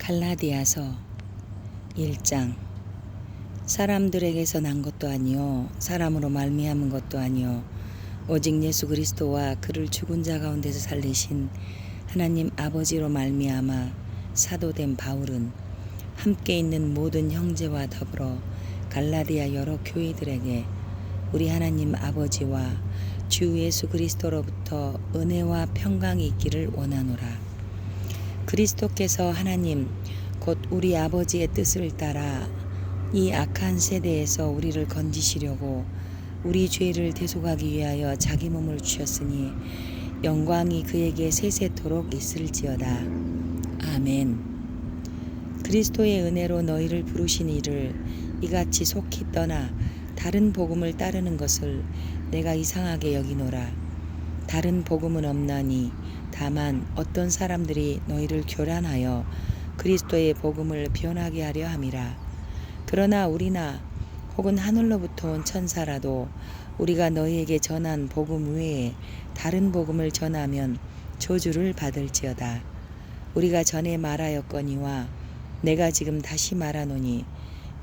갈라디아서 1장. 사람들에게서 난 것도 아니요 사람으로 말미암은 것도 아니요 오직 예수 그리스도와 그를 죽은 자 가운데서 살리신 하나님 아버지로 말미암아 사도된 바울은 함께 있는 모든 형제와 더불어 갈라디아 여러 교회들에게 우리 하나님 아버지와 주 예수 그리스도로부터 은혜와 평강이 있기를 원하노라. 그리스도께서 하나님 곧 우리 아버지의 뜻을 따라 이 악한 세대에서 우리를 건지시려고 우리 죄를 대속하기 위하여 자기 몸을 주셨으니 영광이 그에게 세세토록 있을지어다. 아멘. 그리스도의 은혜로 너희를 부르신 이를 이같이 속히 떠나 다른 복음을 따르는 것을 내가 이상하게 여기노라. 다른 복음은 없나니 다만 어떤 사람들이 너희를 교란하여 그리스도의 복음을 변하게 하려 함이라. 그러나 우리나 혹은 하늘로부터 온 천사라도 우리가 너희에게 전한 복음 외에 다른 복음을 전하면 저주를 받을지어다. 우리가 전에 말하였거니와 내가 지금 다시 말하노니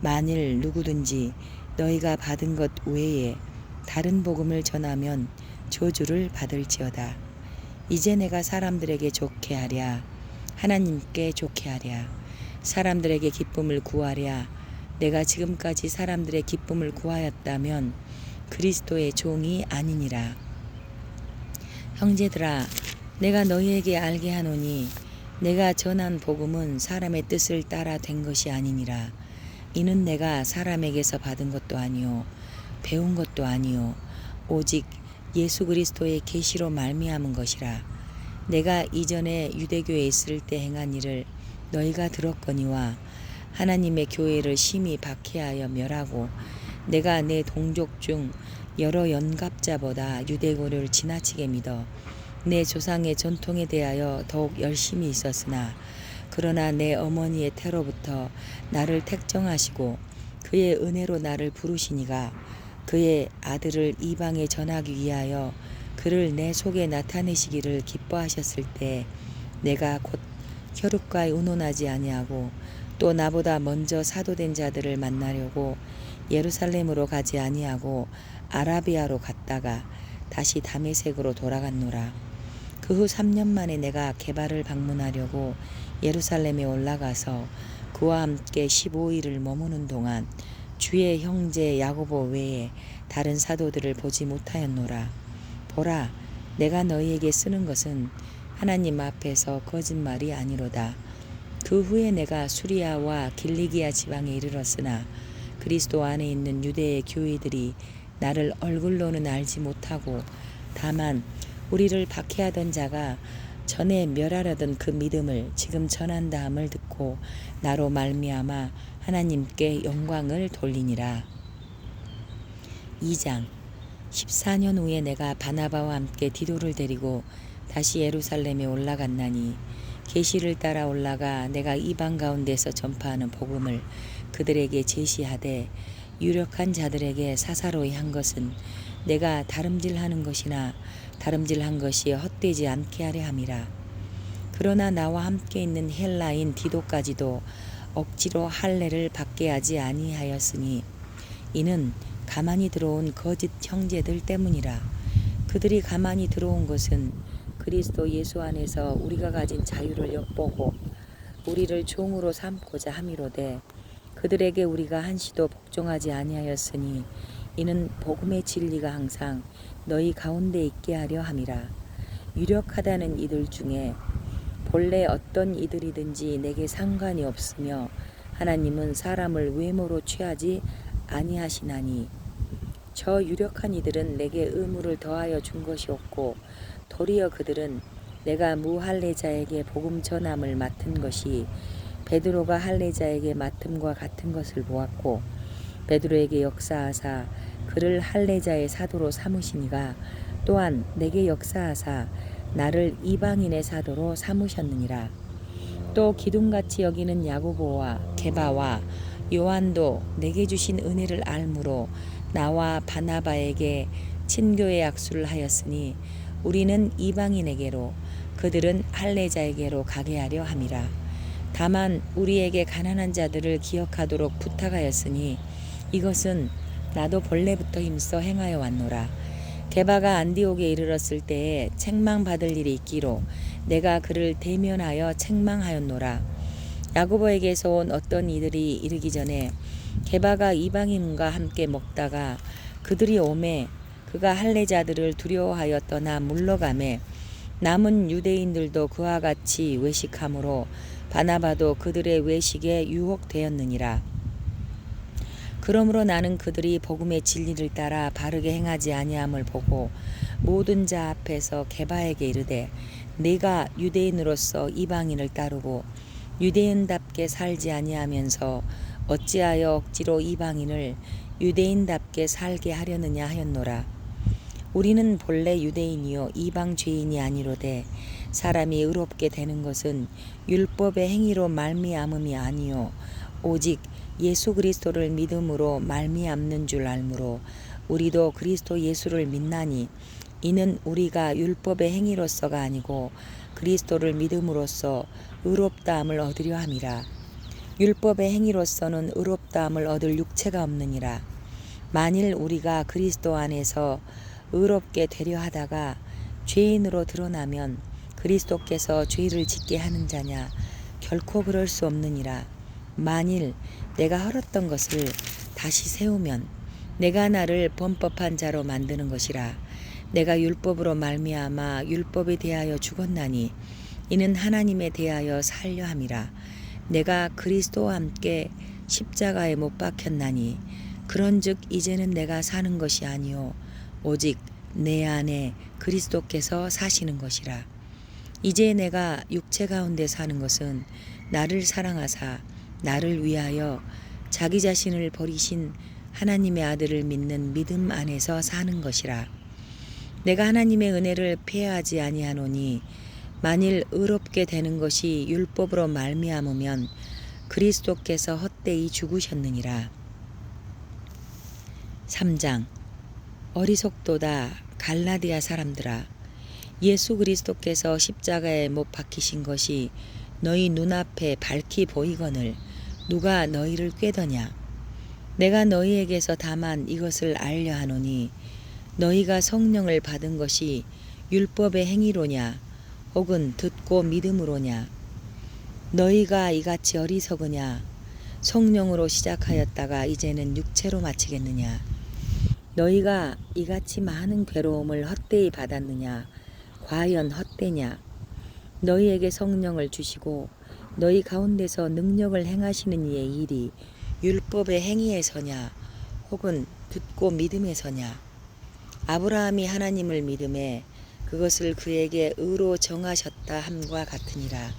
만일 누구든지 너희가 받은 것 외에 다른 복음을 전하면 저주를 받을지어다. 이제 내가 사람들에게 좋게 하랴 하나님께 좋게 하랴 사람들에게 기쁨을 구하랴 내가 지금까지 사람들의 기쁨을 구하였다면 그리스도의 종이 아니니라. 형제들아, 내가 너희에게 알게 하노니 내가 전한 복음은 사람의 뜻을 따라 된 것이 아니니라. 이는 내가 사람에게서 받은 것도 아니요 배운 것도 아니요 오직 예수 그리스도의 계시로 말미암은 것이라. 내가 이전에 유대교에 있을 때 행한 일을 너희가 들었거니와 하나님의 교회를 심히 박해하여 멸하고 내가 내 동족 중 여러 연갑자보다 유대교를 지나치게 믿어 내 조상의 전통에 대하여 더욱 열심히 있었으나 그러나 내 어머니의 태로부터 나를 택정하시고 그의 은혜로 나를 부르시니가 그의 아들을 이방에 전하기 위하여 그를 내 속에 나타내시기를 기뻐하셨을 때 내가 곧 혈육과 의논하지 아니하고 또 나보다 먼저 사도된 자들을 만나려고 예루살렘으로 가지 아니하고 아라비아로 갔다가 다시 다메섹으로 돌아갔노라. 그 후 3년 만에 내가 게바를 방문하려고 예루살렘에 올라가서 그와 함께 15일을 머무는 동안 주의 형제 야고보 외에 다른 사도들을 보지 못하였노라. 보라, 내가 너희에게 쓰는 것은 하나님 앞에서 거짓말이 아니로다. 그 후에 내가 수리아와 길리기아 지방에 이르렀으나 그리스도 안에 있는 유대의 교회들이 나를 얼굴로는 알지 못하고 다만 우리를 박해하던 자가 전에 멸하려던 그 믿음을 지금 전한다함을 듣고 나로 말미암아 하나님께 영광을 돌리니라. 2장. 14년 후에 내가 바나바와 함께 디도를 데리고 다시 예루살렘에 올라갔나니 계시를 따라 올라가 내가 이방 가운데서 전파하는 복음을 그들에게 제시하되 유력한 자들에게 사사로이 한 것은 내가 다름질하는 것이나 다름질한 것이 헛되지 않게 하려 함이라. 그러나 나와 함께 있는 헬라인 디도까지도 억지로 할례를 받게 하지 아니하였으니 이는 가만히 들어온 거짓 형제들 때문이라. 그들이 가만히 들어온 것은 그리스도 예수 안에서 우리가 가진 자유를 엿보고 우리를 종으로 삼고자 함이로되 그들에게 우리가 한시도 복종하지 아니하였으니 이는 복음의 진리가 항상 너희 가운데 있게 하려 함이라. 유력하다는 이들 중에 본래 어떤 이들이든지 내게 상관이 없으며 하나님은 사람을 외모로 취하지 아니하시나니 저 유력한 이들은 내게 의무를 더하여 준 것이 없고 도리어 그들은 내가 무할례자에게 복음 전함을 맡은 것이 베드로가 할례자에게 맡음과 같은 것을 보았고 베드로에게 역사하사 그를 할례자의 사도로 삼으시니가 또한 내게 역사하사 나를 이방인의 사도로 삼으셨느니라. 또 기둥같이 여기는 야고보와 게바와 요한도 내게 주신 은혜를 알므로 나와 바나바에게 친교의 약수를 하였으니 우리는 이방인에게로 그들은 할례자에게로 가게 하려 함이라. 다만 우리에게 가난한 자들을 기억하도록 부탁하였으니 이것은 나도 본래부터 힘써 행하여 왔노라. 게바가 안디옥에 이르렀을 때에 책망받을 일이 있기로 내가 그를 대면하여 책망하였노라. 야고보에게서 온 어떤 이들이 이르기 전에 게바가 이방인과 함께 먹다가 그들이 오매 그가 할례자들을 두려워하여 떠나 물러가매 남은 유대인들도 그와 같이 외식함으로 바나바도 그들의 외식에 유혹되었느니라. 그러므로 나는 그들이 복음의 진리를 따라 바르게 행하지 아니함을 보고 모든 자 앞에서 게바에게 이르되 네가 유대인으로서 이방인을 따르고 유대인답게 살지 아니하면서 어찌하여 억지로 이방인을 유대인답게 살게 하려느냐 하였노라. 우리는 본래 유대인이요 이방 죄인이 아니로되 사람이 의롭게 되는 것은 율법의 행위로 말미암음이 아니요 오직 예수 그리스도를 믿음으로 말미암는 줄 알므로 우리도 그리스도 예수를 믿나니 이는 우리가 율법의 행위로서가 아니고 그리스도를 믿음으로써 의롭다함을 얻으려 함이라. 율법의 행위로서는 의롭다함을 얻을 육체가 없느니라. 만일 우리가 그리스도 안에서 의롭게 되려 하다가 죄인으로 드러나면 그리스도께서 죄를 짓게 하는 자냐? 결코 그럴 수 없느니라. 만일 내가 헐었던 것을 다시 세우면 내가 나를 범법한 자로 만드는 것이라. 내가 율법으로 말미암아 율법에 대하여 죽었나니 이는 하나님에 대하여 살려 함이라. 내가 그리스도와 함께 십자가에 못 박혔나니 그런즉 이제는 내가 사는 것이 아니요 오직 내 안에 그리스도께서 사시는 것이라. 이제 내가 육체 가운데 사는 것은 나를 사랑하사 나를 위하여 자기 자신을 버리신 하나님의 아들을 믿는 믿음 안에서 사는 것이라. 내가 하나님의 은혜를 폐하지 아니하노니 만일 의롭게 되는 것이 율법으로 말미암으면 그리스도께서 헛되이 죽으셨느니라. 3장 어리석도다 갈라디아 사람들아, 예수 그리스도께서 십자가에 못 박히신 것이 너희 눈앞에 밝히 보이거늘 누가 너희를 꾀더냐. 내가 너희에게서 다만 이것을 알려 하노니 너희가 성령을 받은 것이 율법의 행위로냐 혹은 듣고 믿음으로냐. 너희가 이같이 어리석으냐. 성령으로 시작하였다가 이제는 육체로 마치겠느냐. 너희가 이같이 많은 괴로움을 헛되이 받았느냐. 과연 헛되냐. 너희에게 성령을 주시고 너희 가운데서 능력을 행하시는 이의 일이 율법의 행위에서냐 혹은 듣고 믿음에서냐. 아브라함이 하나님을 믿음에 그것을 그에게 의로 정하셨다 함과 같으니라.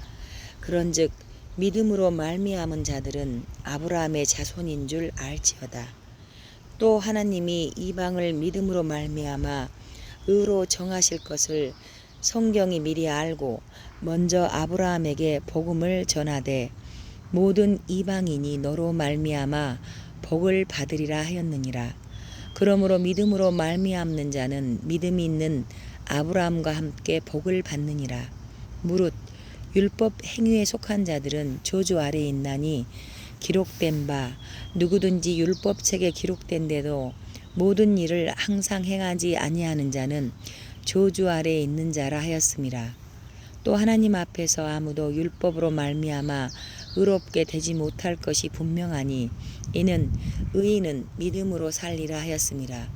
그런즉 믿음으로 말미암은 자들은 아브라함의 자손인 줄 알지어다. 또 하나님이 이방을 믿음으로 말미암아 의로 정하실 것을 성경이 미리 알고 먼저 아브라함에게 복음을 전하되 모든 이방인이 너로 말미암아 복을 받으리라 하였느니라. 그러므로 믿음으로 말미암는 자는 믿음이 있는 아브라함과 함께 복을 받느니라. 무릇 율법 행위에 속한 자들은 저주 아래에 있나니 기록된 바 누구든지 율법책에 기록된데도 모든 일을 항상 행하지 아니하는 자는 저주 아래에 있는 자라 하였음이라. 또 하나님 앞에서 아무도 율법으로 말미암아 의롭게 되지 못할 것이 분명하니 이는 의인은 믿음으로 살리라 하였음이라.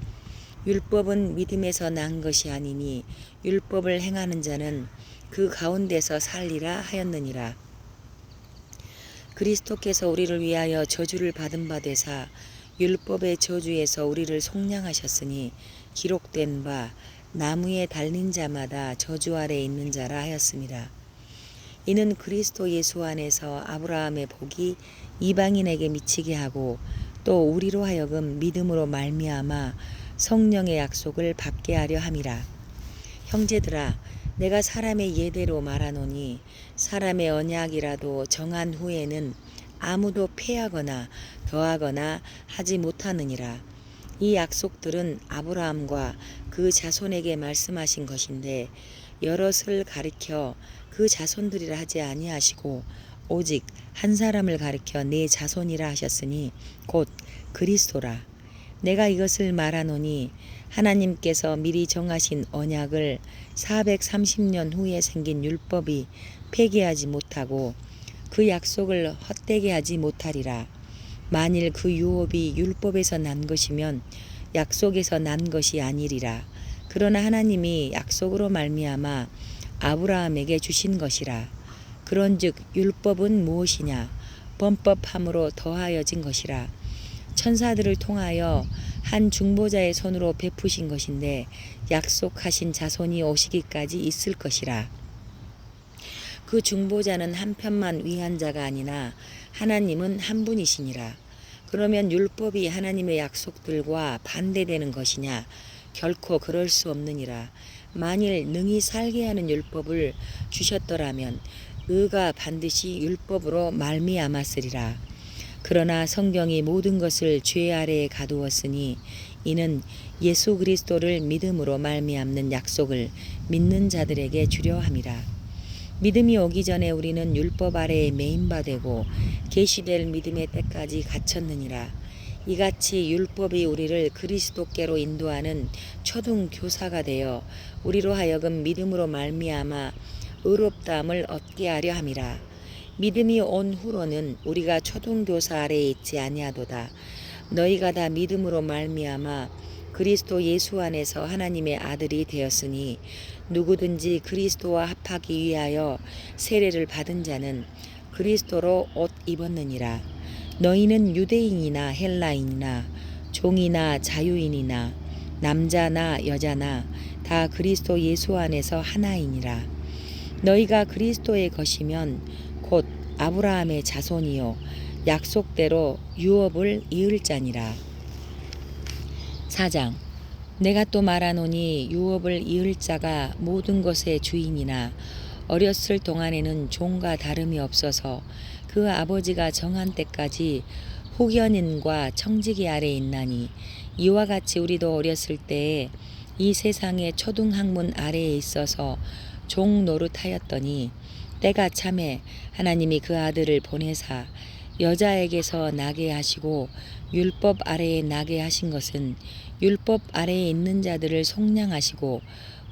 율법은 믿음에서 난 것이 아니니 율법을 행하는 자는 그 가운데서 살리라 하였느니라. 그리스도께서 우리를 위하여 저주를 받은 바 되사 율법의 저주에서 우리를 속량하셨으니 기록된 바 나무에 달린 자마다 저주 아래 있는 자라 하였습니다. 이는 그리스도 예수 안에서 아브라함의 복이 이방인에게 미치게 하고 또 우리로 하여금 믿음으로 말미암아 성령의 약속을 받게 하려 함이라. 형제들아, 내가 사람의 예대로 말하노니 사람의 언약이라도 정한 후에는 아무도 폐하거나 더하거나 하지 못하느니라. 이 약속들은 아브라함과 그 자손에게 말씀하신 것인데 여럿을 가리켜 그 자손들이라 하지 아니하시고 오직 한 사람을 가리켜 내 자손이라 하셨으니 곧 그리스도라. 내가 이것을 말하노니 하나님께서 미리 정하신 언약을 430년 후에 생긴 율법이 폐기하지 못하고 그 약속을 헛되게 하지 못하리라. 만일 그 유업이 율법에서 난 것이면 약속에서 난 것이 아니리라. 그러나 하나님이 약속으로 말미암아 아브라함에게 주신 것이라. 그런즉 율법은 무엇이냐? 범법함으로 더하여진 것이라. 천사들을 통하여 한 중보자의 손으로 베푸신 것인데 약속하신 자손이 오시기까지 있을 것이라. 그 중보자는 한편만 위한 자가 아니나 하나님은 한 분이시니라. 그러면 율법이 하나님의 약속들과 반대되는 것이냐? 결코 그럴 수 없느니라. 만일 능히 살게 하는 율법을 주셨더라면 의가 반드시 율법으로 말미암았으리라. 그러나 성경이 모든 것을 죄 아래에 가두었으니 이는 예수 그리스도를 믿음으로 말미암는 약속을 믿는 자들에게 주려 함이라. 믿음이 오기 전에 우리는 율법 아래에 매인바 되고 계시될 믿음의 때까지 갇혔느니라. 이같이 율법이 우리를 그리스도께로 인도하는 초등 교사가 되어 우리로 하여금 믿음으로 말미암아 의롭다함을 얻게 하려 함이라. 믿음이 온 후로는 우리가 초등 교사 아래에 있지 아니하도다. 너희가 다 믿음으로 말미암아 그리스도 예수 안에서 하나님의 아들이 되었으니 누구든지 그리스도와 합하기 위하여 세례를 받은 자는 그리스도로 옷 입었느니라. 너희는 유대인이나 헬라인이나 종이나 자유인이나 남자나 여자나 다 그리스도 예수 안에서 하나이니라. 너희가 그리스도의 것이면 곧 아브라함의 자손이요 약속대로 유업을 이을 자니라. 4장. 내가 또 말하노니 유업을 이을 자가 모든 것의 주인이나 어렸을 동안에는 종과 다름이 없어서 그 아버지가 정한 때까지 후견인과 청지기 아래 있나니 이와 같이 우리도 어렸을 때에 이 세상의 초등학문 아래에 있어서 종 노릇하였더니 때가 참에 하나님이 그 아들을 보내사 여자에게서 나게 하시고 율법 아래에 나게 하신 것은 율법 아래에 있는 자들을 속량하시고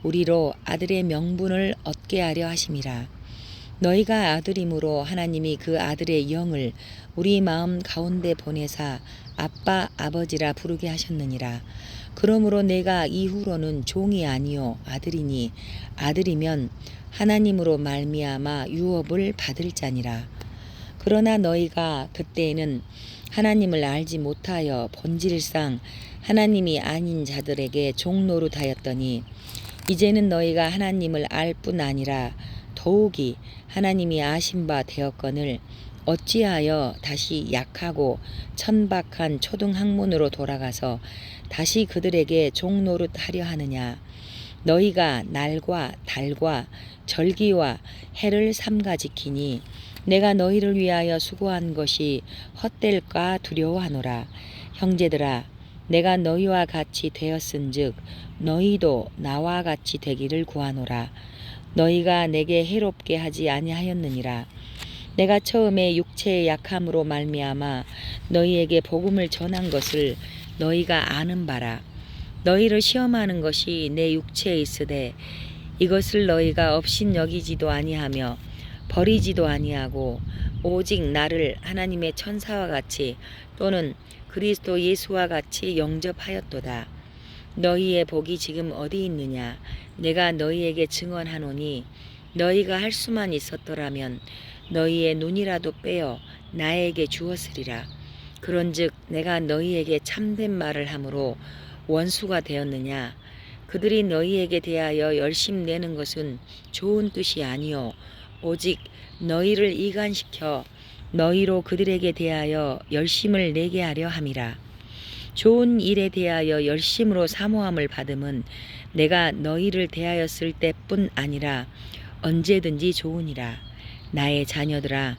우리로 아들의 명분을 얻게 하려 하심이라. 너희가 아들이므로 하나님이 그 아들의 영을 우리 마음 가운데 보내사 아빠 아버지라 부르게 하셨느니라. 그러므로 내가 이후로는 종이 아니요 아들이니 아들이면 하나님으로 말미암아 유업을 받을 자니라. 그러나 너희가 그때에는 하나님을 알지 못하여 본질상 하나님이 아닌 자들에게 종노릇하였더니 이제는 너희가 하나님을 알 뿐 아니라 더욱이 하나님이 아신 바 되었거늘 어찌하여 다시 약하고 천박한 초등학문으로 돌아가서 다시 그들에게 종노릇하려 하느냐. 너희가 날과 달과 절기와 해를 삼가 지키니 내가 너희를 위하여 수고한 것이 헛될까 두려워하노라. 형제들아, 내가 너희와 같이 되었은즉 너희도 나와 같이 되기를 구하노라. 너희가 내게 해롭게 하지 아니하였느니라. 내가 처음에 육체의 약함으로 말미암아 너희에게 복음을 전한 것을 너희가 아는 바라. 너희를 시험하는 것이 내 육체에 있으되 이것을 너희가 업신여기지도 아니하며 버리지도 아니하고 오직 나를 하나님의 천사와 같이 또는 그리스도 예수와 같이 영접하였도다. 너희의 복이 지금 어디 있느냐? 내가 너희에게 증언하노니 너희가 할 수만 있었더라면 너희의 눈이라도 빼어 나에게 주었으리라. 그런즉 내가 너희에게 참된 말을 함으로 원수가 되었느냐? 그들이 너희에게 대하여 열심 내는 것은 좋은 뜻이 아니요 오직 너희를 이간시켜 너희로 그들에게 대하여 열심을 내게 하려 함이라. 좋은 일에 대하여 열심으로 사모함을 받음은 내가 너희를 대하였을 때뿐 아니라 언제든지 좋으니라. 나의 자녀들아,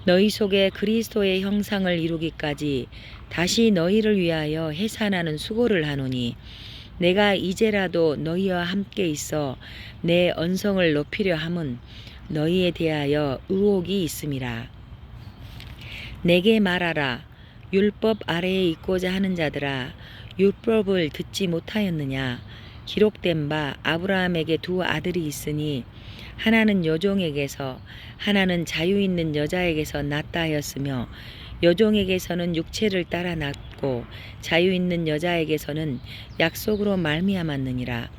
너희 속에 그리스도의 형상을 이루기까지 다시 너희를 위하여 해산하는 수고를 하노니 내가 이제라도 너희와 함께 있어 내 언성을 높이려 함은 너희에 대하여 의혹이 있음이라. 내게 말하라. 율법 아래에 있고자 하는 자들아, 율법을 듣지 못하였느냐? 기록된 바 아브라함에게 두 아들이 있으니 하나는 여종에게서 하나는 자유 있는 여자에게서 낳다 하였으며 여종에게서는 육체를 따라 낳고 자유 있는 여자에게서는 약속으로 말미암았느니라.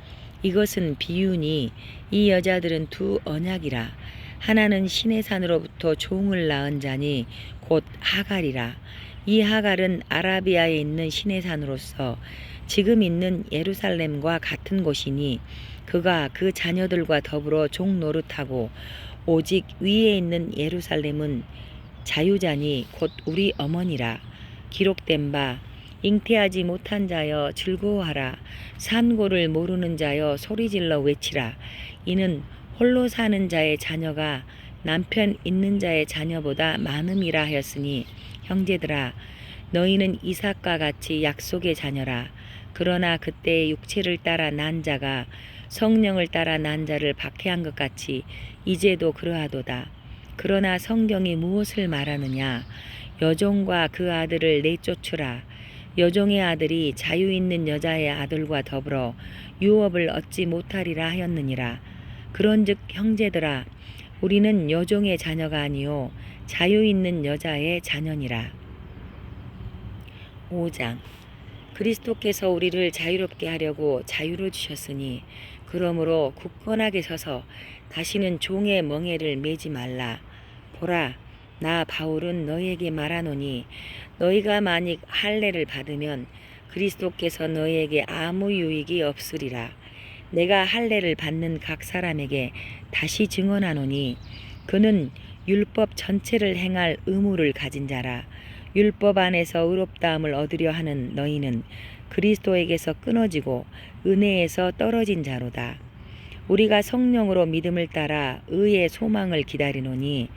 이것은 비유니 이 여자들은 두 언약이라. 하나는 시내 산으로부터 종을 낳은 자니 곧 하갈이라. 이 하갈은 아라비아에 있는 시내 산으로서 지금 있는 예루살렘과 같은 곳이니 그가 그 자녀들과 더불어 종 노릇하고 오직 위에 있는 예루살렘은 자유자니 곧 우리 어머니라. 기록된 바 잉태하지 못한 자여 즐거워하라. 산고를 모르는 자여 소리질러 외치라. 이는 홀로 사는 자의 자녀가 남편 있는 자의 자녀보다 많음이라 하였으니 형제들아, 너희는 이삭과 같이 약속의 자녀라. 그러나 그때 육체를 따라 난 자가 성령을 따라 난 자를 박해한 것 같이 이제도 그러하도다. 그러나 성경이 무엇을 말하느냐? 여종과 그 아들을 내쫓으라. 여종의 아들이 자유 있는 여자의 아들과 더불어 유업을 얻지 못하리라 하였느니라. 그런즉 형제들아, 우리는 여종의 자녀가 아니요 자유 있는 여자의 자녀니라. 5장. 그리스도께서 우리를 자유롭게 하려고 자유를 주셨으니 그러므로 굳건하게 서서 다시는 종의 멍에를 매지 말라. 보라, 나 바울은 너희에게 말하노니 너희가 만일 할례를 받으면 그리스도께서 너희에게 아무 유익이 없으리라. 내가 할례를 받는 각 사람에게 다시 증언하노니 그는 율법 전체를 행할 의무를 가진 자라. 율법 안에서 의롭다함을 얻으려 하는 너희는 그리스도에게서 끊어지고 은혜에서 떨어진 자로다. 우리가 성령으로 믿음을 따라 의의 소망을 기다리노니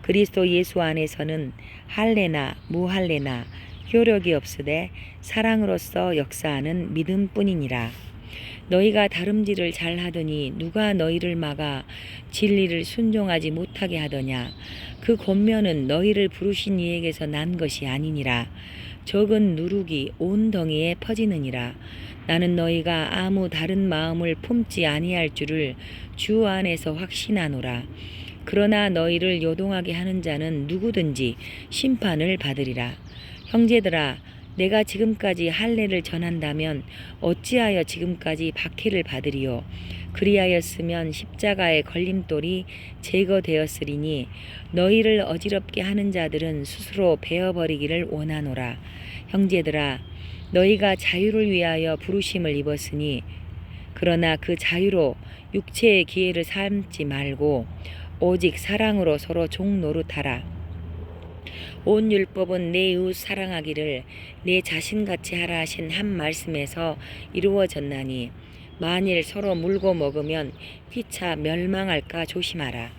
그리스도 예수 안에서는 할례나 무할례나 효력이 없으되 사랑으로서 역사하는 믿음뿐이니라. 너희가 다름질을 잘하더니 누가 너희를 막아 진리를 순종하지 못하게 하더냐? 그 권면은 너희를 부르신 이에게서 난 것이 아니니라. 적은 누룩이 온 덩이에 퍼지느니라. 나는 너희가 아무 다른 마음을 품지 아니할 줄을 주 안에서 확신하노라. 그러나 너희를 요동하게 하는 자는 누구든지 심판을 받으리라. 형제들아, 내가 지금까지 할례를 전한다면 어찌하여 지금까지 박해를 받으리요? 그리하였으면 십자가의 걸림돌이 제거되었으리니 너희를 어지럽게 하는 자들은 스스로 베어버리기를 원하노라. 형제들아, 너희가 자유를 위하여 부르심을 입었으니 그러나 그 자유로 육체의 기회를 삼지 말고 오직 사랑으로 서로 종 노릇하라. 온 율법은 내 이웃 사랑하기를 내 자신같이 하라 하신 한 말씀에서 이루어졌나니 만일 서로 물고 먹으면 피차 멸망할까 조심하라.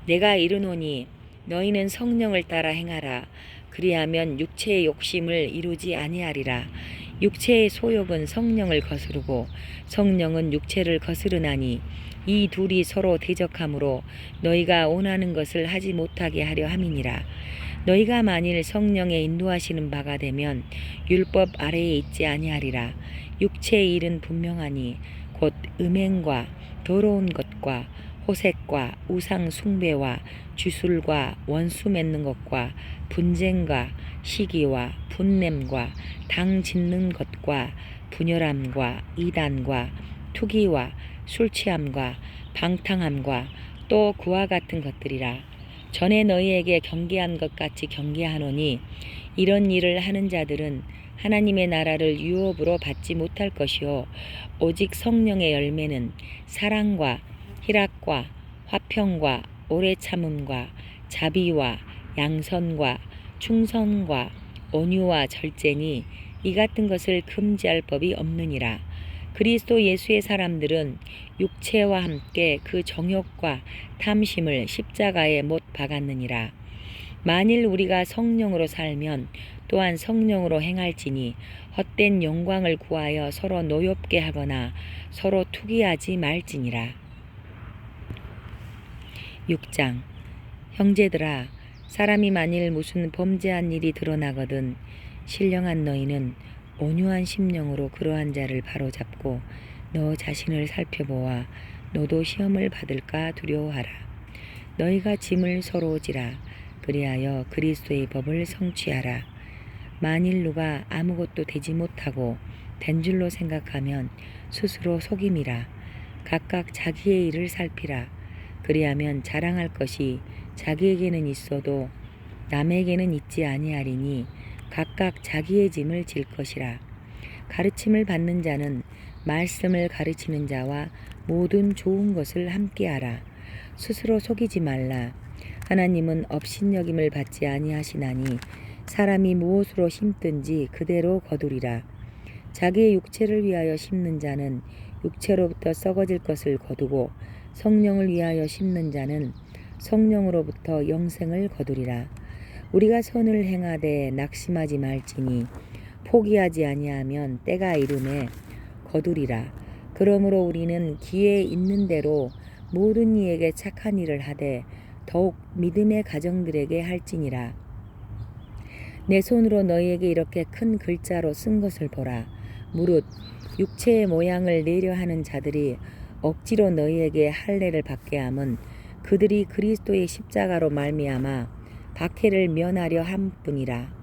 내가 이르노니 너희는 성령을 따라 행하라. 그리하면 육체의 욕심을 이루지 아니하리라. 육체의 소욕은 성령을 거스르고 성령은 육체를 거스르나니 이 둘이 서로 대적하므로 너희가 원하는 것을 하지 못하게 하려 함이니라. 너희가 만일 성령의 인도하시는 바가 되면 율법 아래에 있지 아니하리라. 육체의 일은 분명하니 곧 음행과 더러운 것과 호색과 우상 숭배와 주술과 원수 맺는 것과 분쟁과 시기와 분냄과 당 짓는 것과 분열함과 이단과 투기와 술취함과 방탕함과 또 그와 같은 것들이라. 전에 너희에게 경계한 것 같이 경계하노니 이런 일을 하는 자들은 하나님의 나라를 유업으로 받지 못할 것이요 오직 성령의 열매는 사랑과 희락과 화평과 오래 참음과 자비와 양선과 충성과 온유와 절제니 이 같은 것을 금지할 법이 없느니라. 그리스도 예수의 사람들은 육체와 함께 그 정욕과 탐심을 십자가에 못 박았느니라. 만일 우리가 성령으로 살면 또한 성령으로 행할지니 헛된 영광을 구하여 서로 노엽게 하거나 서로 투기하지 말지니라. 6장. 형제들아, 사람이 만일 무슨 범죄한 일이 드러나거든 신령한 너희는 온유한 심령으로 그러한 자를 바로잡고 너 자신을 살펴보아 너도 시험을 받을까 두려워하라. 너희가 짐을 서로 지라. 그리하여 그리스도의 법을 성취하라. 만일 누가 아무것도 되지 못하고 된 줄로 생각하면 스스로 속임이라. 각각 자기의 일을 살피라. 그리하면 자랑할 것이 자기에게는 있어도 남에게는 있지 아니하리니 각각 자기의 짐을 질 것이라. 가르침을 받는 자는 말씀을 가르치는 자와 모든 좋은 것을 함께하라. 스스로 속이지 말라. 하나님은 업신여김을 받지 아니하시나니 사람이 무엇으로 심든지 그대로 거두리라. 자기의 육체를 위하여 심는 자는 육체로부터 썩어질 것을 거두고 성령을 위하여 심는 자는 성령으로부터 영생을 거두리라. 우리가 선을 행하되 낙심하지 말지니 포기하지 아니하면 때가 이름에 거두리라. 그러므로 우리는 기회 있는 대로 모든 이에게 착한 일을 하되 더욱 믿음의 가정들에게 할지니라. 내 손으로 너희에게 이렇게 큰 글자로 쓴 것을 보라. 무릇 육체의 모양을 내려 하는 자들이 억지로 너희에게 할례를 받게 함은 그들이 그리스도의 십자가로 말미암아 박해를 면하려 함뿐이라.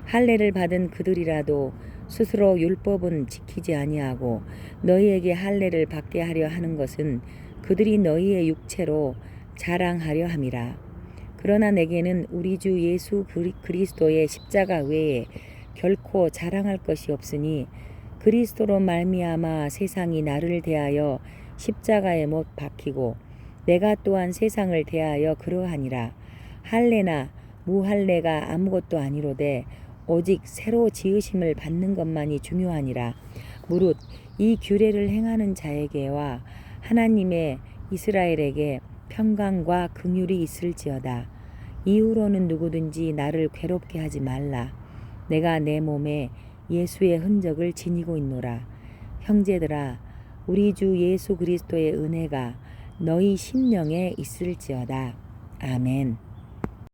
할례를 받은 그들이라도 스스로 율법은 지키지 아니하고 너희에게 할례를 받게 하려 하는 것은 그들이 너희의 육체로 자랑하려 함이라. 그러나 내게는 우리 주 예수 그리스도의 십자가 외에 결코 자랑할 것이 없으니 그리스도로 말미암아 세상이 나를 대하여 십자가에 못 박히고 내가 또한 세상을 대하여 그러하니라. 할례나 무할례가 아무것도 아니로되 오직 새로 지으심을 받는 것만이 중요하니라. 무릇 이 규례를 행하는 자에게와 하나님의 이스라엘에게 평강과 긍휼이 있을지어다. 이후로는 누구든지 나를 괴롭게 하지 말라. 내가 내 몸에 예수의 흔적을 지니고 있노라. 형제들아, 우리 주 예수 그리스도의 은혜가 너희 심령에 있을지어다. 아멘.